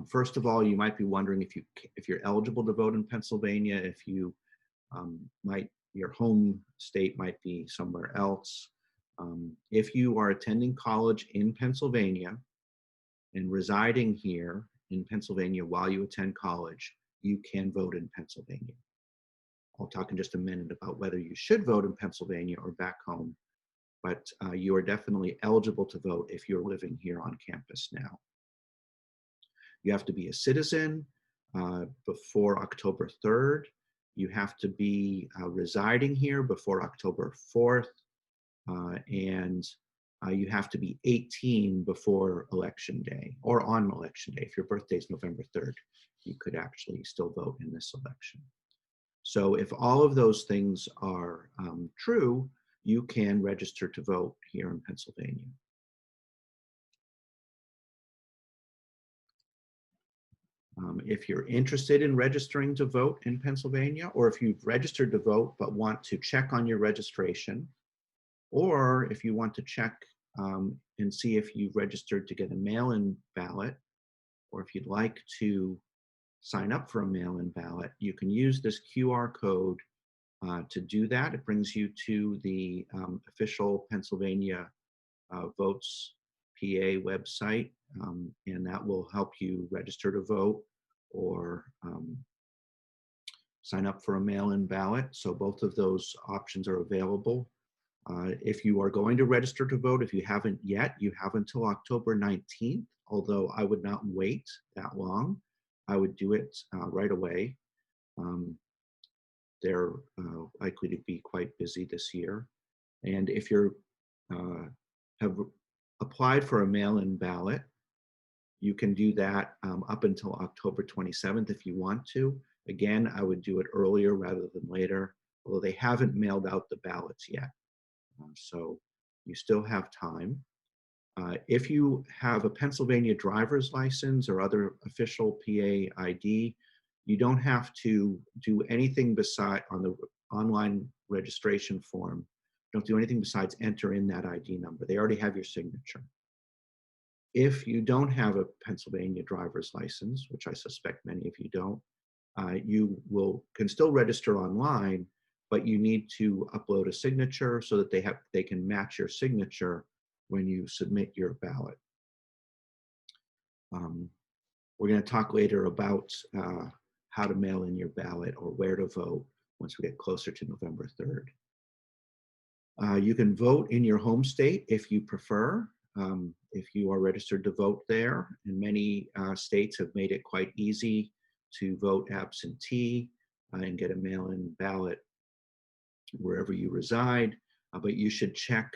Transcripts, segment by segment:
First of all, you might be wondering if you're eligible to vote in Pennsylvania, if your home state might be somewhere else. If you are attending college in Pennsylvania and residing here in Pennsylvania while you attend college, you can vote in Pennsylvania. I'll talk in just a minute about whether you should vote in Pennsylvania or back home, but you are definitely eligible to vote if you're living here on campus now. You have to be a citizen before October 3rd. You have to be residing here before October 4th. And you have to be 18 before Election Day or on Election Day. If your birthday is November 3rd, you could actually still vote in this election. So if all of those things are true, you can register to vote here in Pennsylvania. If you're interested in registering to vote in Pennsylvania, or if you've registered to vote but want to check on your registration, or if you want to check and see if you've registered to get a mail-in ballot, or if you'd like to sign up for a mail-in ballot, you can use this QR code to do that. It brings you to the official Pennsylvania Votes PA website, and that will help you register to vote or sign up for a mail-in ballot. So both of those options are available. If you are going to register to vote, if you haven't yet, you have until October 19th, although I would not wait that long. I would do it right away. They're likely to be quite busy this year. And if you have applied for a mail-in ballot, you can do that up until October 27th if you want to. Again, I would do it earlier rather than later, although they haven't mailed out the ballots yet. So you still have time. If you have a Pennsylvania driver's license or other official PA ID, you don't have to do anything beside on the online registration form. Don't do anything besides enter in that ID number. They already have your signature. If you don't have a Pennsylvania driver's license, which I suspect many of you don't, you can still register online, but you need to upload a signature so that they can match your signature when you submit your ballot. We're going to talk later about how to mail in your ballot or where to vote once we get closer to November 3rd. You can vote in your home state if you prefer, if you are registered to vote there. And many states have made it quite easy to vote absentee and get a mail-in ballot wherever you reside, but you should check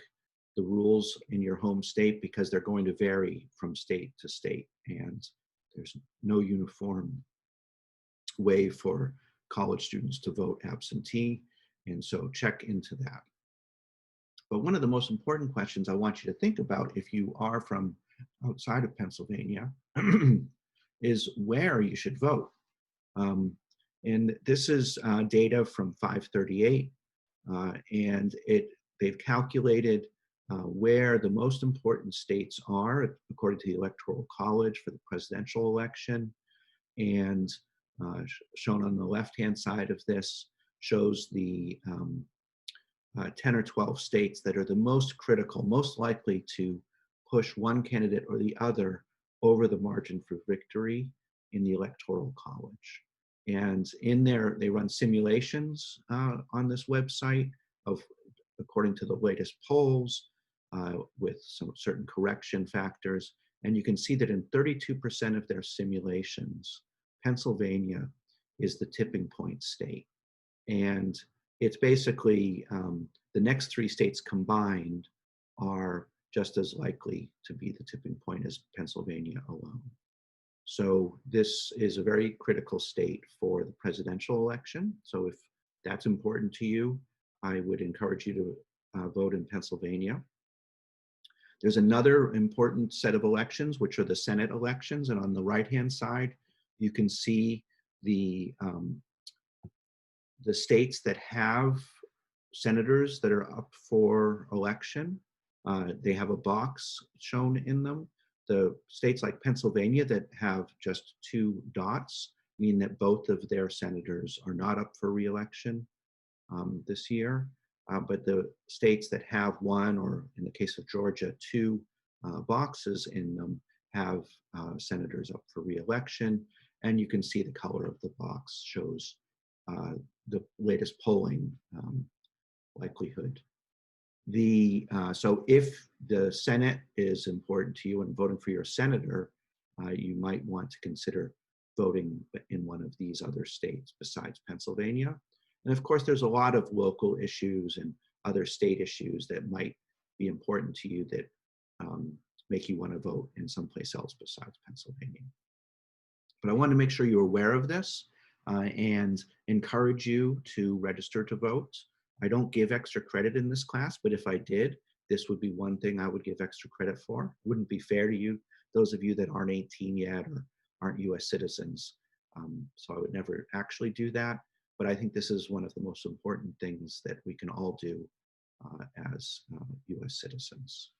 the rules in your home state because they're going to vary from state to state, and there's no uniform way for college students to vote absentee, and so check into that. But one of the most important questions I want you to think about if you are from outside of Pennsylvania is where you should vote. And this is data from 538, and they've calculated where the most important states are according to the Electoral College for the presidential election. And shown on the left-hand side of this shows the 10 or 12 states that are the most critical, most likely to push one candidate or the other over the margin for victory in the Electoral College. And in there, they run simulations on this website according to the latest polls with some certain correction factors. And you can see that in 32% of their simulations, Pennsylvania is the tipping point state. And it's basically the next three states combined are just as likely to be the tipping point as Pennsylvania alone. So this is a very critical state for the presidential election. So if that's important to you, I would encourage you to vote in Pennsylvania. There's another important set of elections, which are the Senate elections. And on the right-hand side, you can see the states that have senators that are up for election. They have a box shown in them. the states like Pennsylvania that have just 2 dots mean that both of their senators are not up for reelection this year. But the states that have one, or in the case of Georgia, 2 boxes in them, have senators up for reelection. And you can see the color of the box shows the latest polling likelihood. So if the Senate is important to you and voting for your senator, you might want to consider voting in one of these other states besides Pennsylvania. And of course, there's a lot of local issues and other state issues that might be important to you that make you want to vote in someplace else besides Pennsylvania. But I want to make sure you're aware of this and encourage you to register to vote. I don't give extra credit in this class, but if I did, this would be one thing I would give extra credit for. It wouldn't be fair to you, those of you that aren't 18 yet or aren't US citizens. So I would never actually do that. But I think this is one of the most important things that we can all do as US citizens.